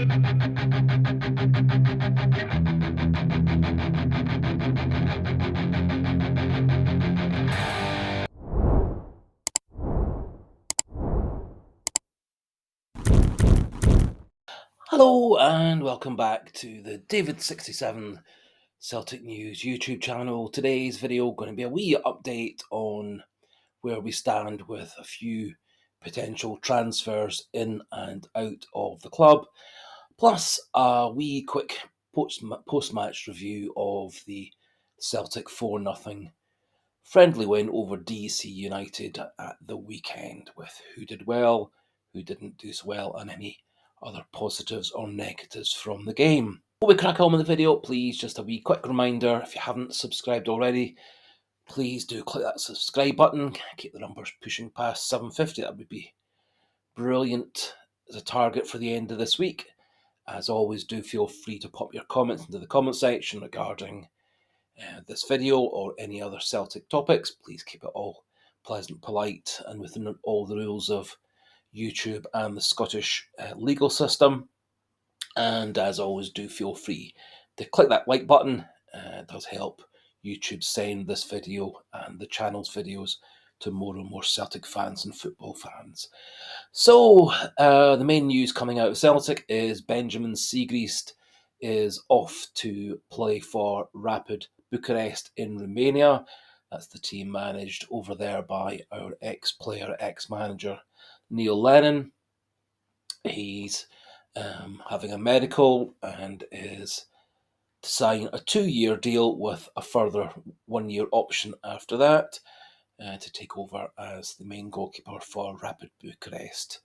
Hello and welcome back to the David67 Celtic News YouTube channel. Today's video going to be a wee update on where we stand with a few potential transfers in and out of the club, plus a wee quick post-match review of the Celtic 4-0 friendly win over DC United at the weekend, with who did well, who didn't do so well, and any other positives or negatives from the game. Before we crack on with the video, please just a wee quick reminder, if you haven't subscribed already, please do click that subscribe button, keep the numbers pushing past 750, that would be brilliant as a target for the end of this week. As always, do feel free to pop your comments into the comment section regarding this video or any other Celtic topics. Please keep it all pleasant, polite, and within all the rules of YouTube and the Scottish legal system. And as always, do feel free to click that like button. It does help YouTube send this video and the channel's videos to more and more Celtic fans and football fans. So, the main news coming out of Celtic is Benjamin Siegrist is off to play for Rapid Bucharest in Romania. That's the team managed over there by our ex-player, ex-manager, Neil Lennon. He's having a medical and is to sign a 2-year deal with a further 1-year option after that to take over as the main goalkeeper for Rapid Bucharest,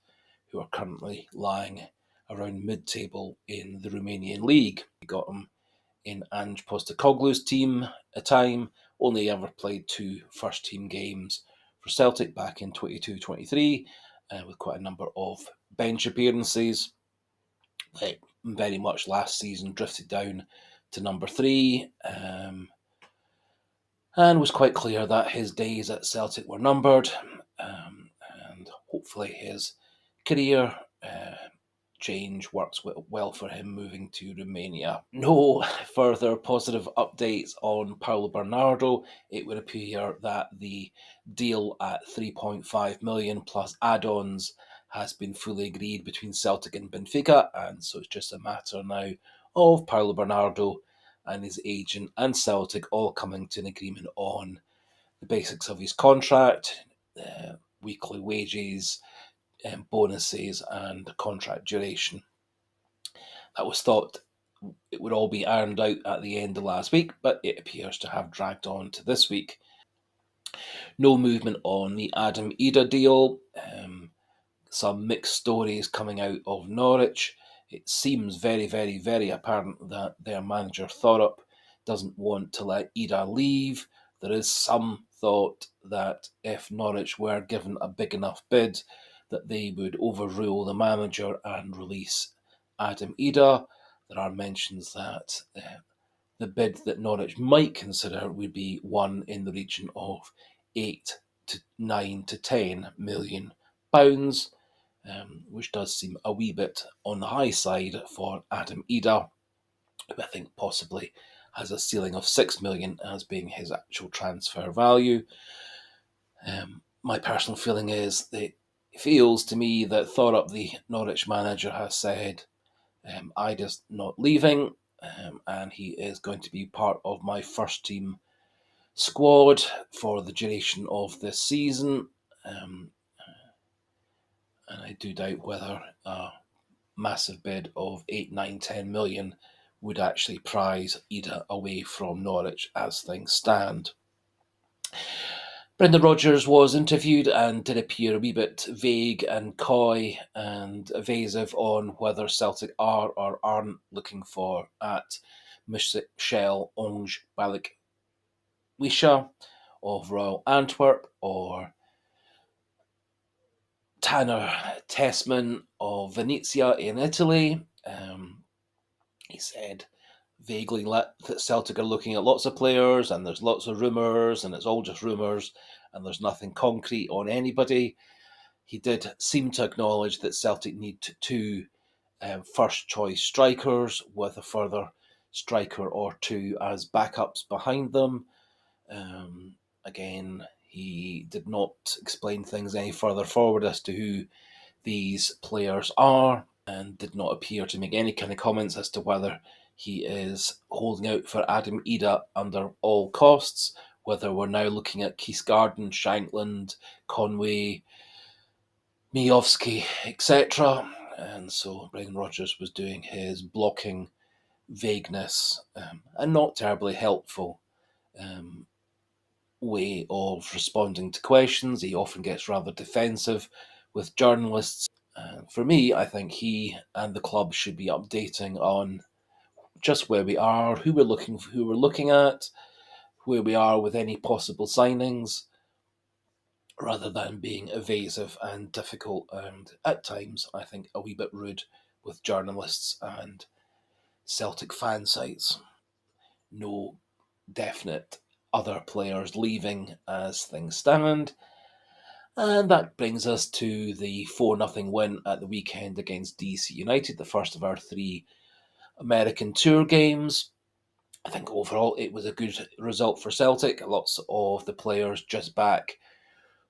who are currently lying around mid-table in the Romanian league. We got him in Ange Postecoglou's team a time, only ever played 2 first-team games for Celtic back in 22-23, with quite a number of bench appearances. Very much last season drifted down to number 3, and was quite clear that his days at Celtic were numbered, and hopefully his career change works well for him moving to Romania. No further positive updates on Paulo Bernardo. It would appear that the deal at 3.5 million plus add-ons has been fully agreed between Celtic and Benfica, and so it's just a matter now of Paulo Bernardo and his agent and Celtic all coming to an agreement on the basics of his contract, weekly wages, bonuses, and contract duration. That was thought it would all be ironed out at the end of last week, but it appears to have dragged on to this week. No movement on the Adam Idah deal. Some mixed stories coming out of Norwich. It seems very, very, very apparent that their manager Thorup doesn't want to let Idah leave. There is some thought that if Norwich were given a big enough bid, that they would overrule the manager and release Adam Idah. There are mentions that the bid that Norwich might consider would be one in the region of 8 to 9 to 10 million pounds. Which does seem a wee bit on the high side for Adam Idah, who I think possibly has a ceiling of 6 million as being his actual transfer value. My personal feeling is that it feels to me that Thorup, the Norwich manager, has said, Idah's not leaving, and he is going to be part of my first team squad for the duration of this season. And I do doubt whether a massive bid of 8, 9, 10 million would actually prize Idah away from Norwich as things stand. Brendan Rodgers was interviewed and did appear a wee bit vague and coy and evasive on whether Celtic are or aren't looking for at Michel Onge Balikwisha of Royal Antwerp or Tanner Tessman of Venezia in Italy. He said vaguely that Celtic are looking at lots of players and there's lots of rumours and it's all just rumours and there's nothing concrete on anybody. He did seem to acknowledge that Celtic need to first choice strikers with a further striker or two as backups behind them. Again, he did not explain things any further forward as to who these players are, and did not appear to make any kind of comments as to whether he is holding out for Adam Idah under all costs, whether we're now looking at Kiesgarden, Shankland, Conway, Miovski, etc. And so Brendan Rodgers was doing his blocking vagueness and not terribly helpful way of responding to questions. He often gets rather defensive with journalists. For me, I think he and the club should be updating on just where we are, who we're looking at, where we are with any possible signings, rather than being evasive and difficult and at times, I think, a wee bit rude with journalists and Celtic fan sites. No definite other players leaving as things stand. And that brings us to the 4-0 win at the weekend against DC United, the first of our three American tour games. I think overall it was a good result for Celtic. Lots of the players just back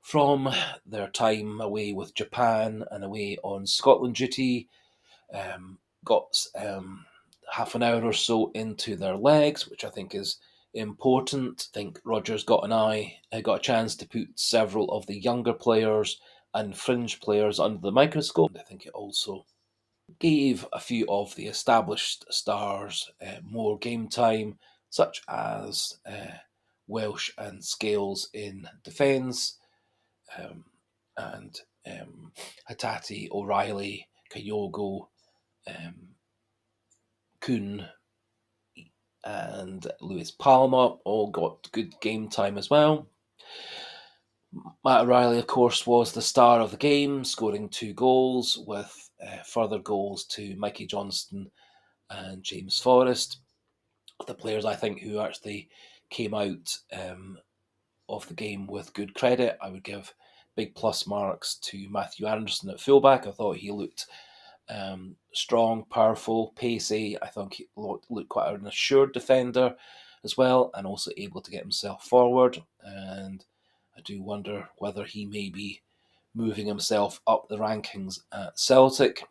from their time away with Japan and away on Scotland duty. Got half an hour or so into their legs, which I think is important. I think Rodgers got a chance to put several of the younger players and fringe players under the microscope. I think it also gave a few of the established stars more game time, such as Welsh and Scales in defence, and Hatate, O'Reilly, Kyogo, Kuhn, and Lewis Palmer all got good game time as well. Matt O'Reilly, of course, was the star of the game, scoring 2 goals, with further goals to Mikey Johnston and James Forrest. The players, I think, who actually came out of the game with good credit, I would give big plus marks to Matthew Anderson at fullback. I thought he looked strong, powerful, pacey. I think he looked quite an assured defender as well, and also able to get himself forward. And I do wonder whether he may be moving himself up the rankings at Celtic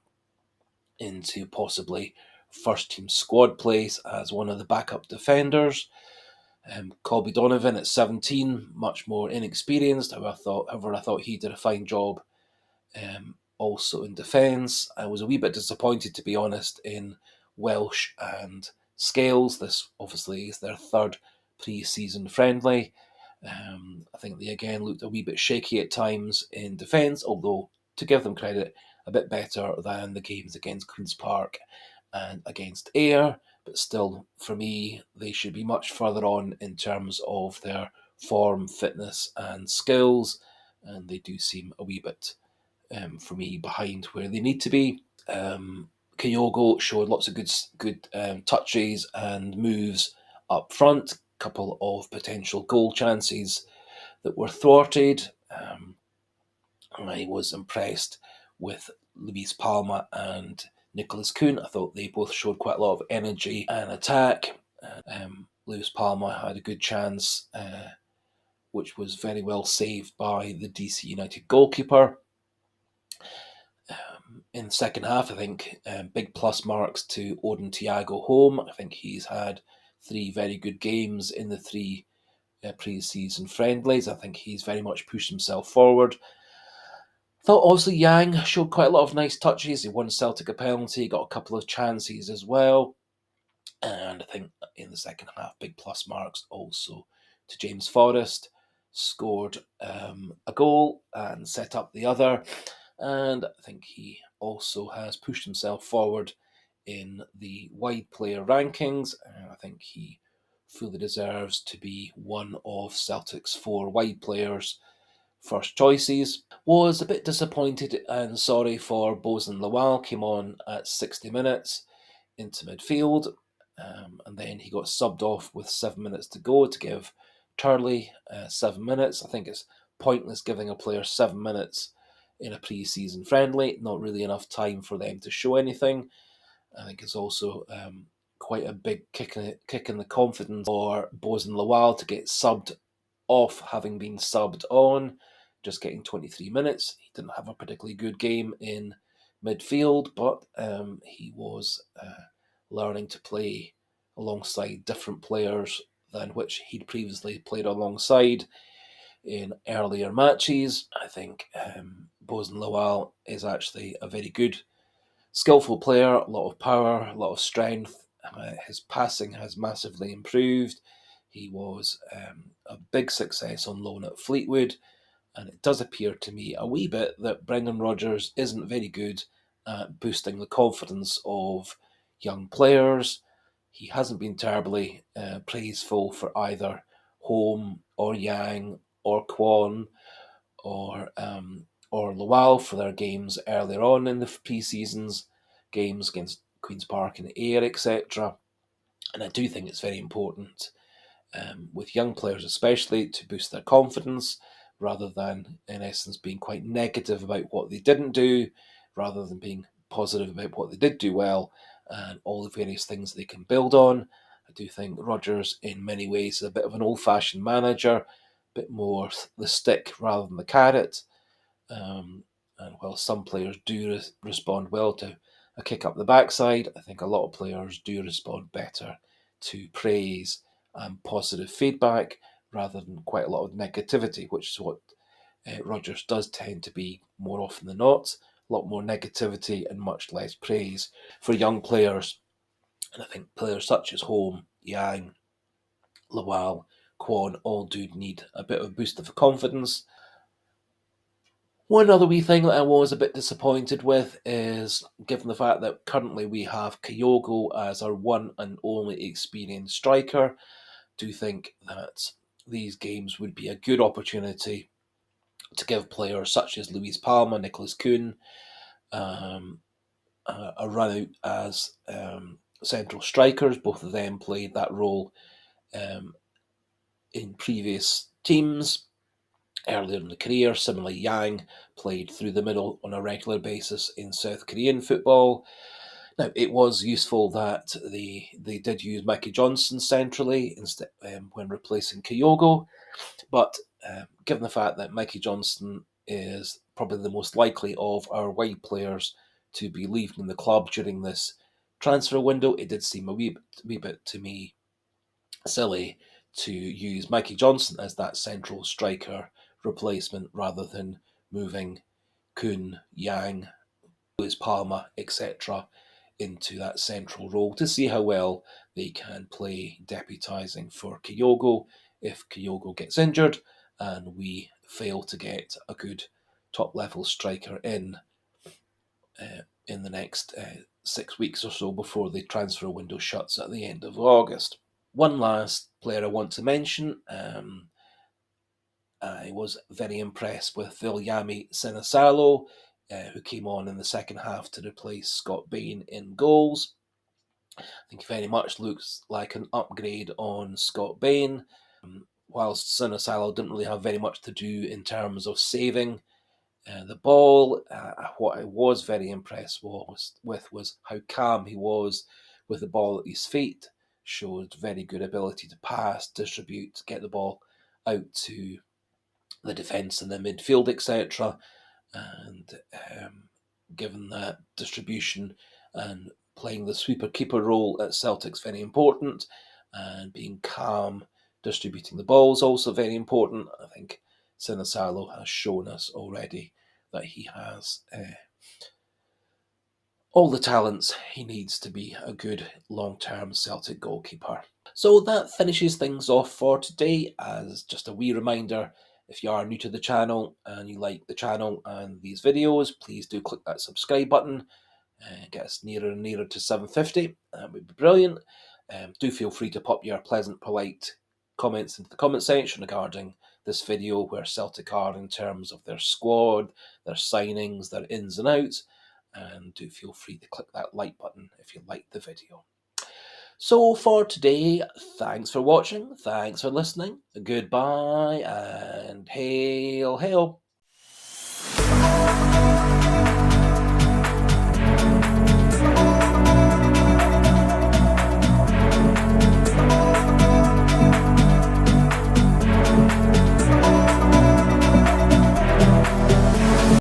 into possibly first team squad place as one of the backup defenders. Colby Donovan at 17, much more inexperienced. However, I thought he did a fine job. Also in defence, I was a wee bit disappointed, to be honest, in Welsh and Scales. This obviously is their third pre-season friendly. I think they again looked a wee bit shaky at times in defence, although, to give them credit, a bit better than the games against Queen's Park and against Ayr. But still, for me, they should be much further on in terms of their form, fitness, and skills, and they do seem a wee bit, for me, behind where they need to be. Kyogo showed lots of good touches and moves up front. Couple of potential goal chances that were thwarted. I was impressed with Luis Palma and Nicholas Kuhn. I thought they both showed quite a lot of energy and attack. Luis Palma had a good chance, which was very well saved by the DC United goalkeeper. In the second half, I think big plus marks to Odin Thiago Holm. I think he's had 3 very good games in the 3 pre-season friendlies. I think he's very much pushed himself forward. Thought also Yang showed quite a lot of nice touches. He won Celtic a penalty, got a couple of chances as well. And I think in the second half, big plus marks also to James Forrest. Scored a goal and set up the other. And I think he also has pushed himself forward in the wide player rankings. And I think he fully deserves to be one of Celtic's 4 wide players' first choices. Was a bit disappointed and sorry for Bozen Lawal, came on at 60 minutes into midfield, and then he got subbed off with 7 minutes to go to give Turley 7 minutes. I think it's pointless giving a player 7 minutes in a pre-season friendly. Not really enough time for them to show anything. I think it's also quite a big kick in the confidence for Bozen Lawal to get subbed off having been subbed on, just getting 23 minutes. He didn't have a particularly good game in midfield, but he was learning to play alongside different players than which he'd previously played alongside in earlier matches. I think Bozen Lawal is actually a very good, skillful player, a lot of power, a lot of strength. His passing has massively improved. He was a big success on loan at Fleetwood, and it does appear to me a wee bit that Brendan Rodgers isn't very good at boosting the confidence of young players. He hasn't been terribly praiseful for either Home or Yang or Kwon or Lawal for their games earlier on in the pre-seasons, games against Queen's Park and Ayr, etc. And I do think it's very important with young players especially to boost their confidence rather than in essence being quite negative about what they didn't do, rather than being positive about what they did do well and all the various things they can build on. I do think Rodgers in many ways is a bit of an old-fashioned manager, a bit more the stick rather than the carrot. And while some players do respond well to a kick up the backside, I think a lot of players do respond better to praise and positive feedback rather than quite a lot of negativity, which is what Rodgers does tend to be more often than not. A lot more negativity and much less praise for young players. And I think players such as Home, Yang, Lawal, Kwon all do need a bit of a boost of confidence. One other wee thing that I was a bit disappointed with is, given the fact that currently we have Kyogo as our one and only experienced striker, do think that these games would be a good opportunity to give players such as Luis Palma, Nicholas Kuhn, a run out as central strikers. Both of them played that role in previous teams earlier in the career. Similarly, Yang played through the middle on a regular basis in South Korean football. Now, it was useful that they did use Mikey Johnson centrally instead when replacing Kyogo, but given the fact that Mikey Johnson is probably the most likely of our wide players to be leaving the club during this transfer window, it did seem a wee bit to me silly to use Mikey Johnson as that central striker replacement rather than moving Kuhn, Yang, Luis Palma, etc. into that central role to see how well they can play deputising for Kyogo if Kyogo gets injured and we fail to get a good top level striker in the next 6 weeks or so before the transfer window shuts at the end of August. One last player I want to mention, I was very impressed with Viljami Sinisalo, who came on in the second half to replace Scott Bain in goals. I think he very much looks like an upgrade on Scott Bain. Whilst Sinisalo didn't really have very much to do in terms of saving the ball, what I was very impressed with was how calm he was with the ball at his feet. Showed very good ability to pass, distribute, get the ball out to the defence and the midfield, etc. And given that distribution and playing the sweeper keeper role at Celtic's very important, and being calm, distributing the ball is also very important. I think Sinisalo has shown us already that he has all the talents he needs to be a good long-term Celtic goalkeeper. So that finishes things off for today. As just a wee reminder, if you are new to the channel and you like the channel and these videos, please do click that subscribe button and get us nearer and nearer to 750. That would be brilliant. Do feel free to pop your pleasant, polite comments into the comment section regarding this video, where Celtic are in terms of their squad, their signings, their ins and outs, and do feel free to click that like button if you like the video. So for today, thanks for watching, thanks for listening, goodbye, and hail, hail.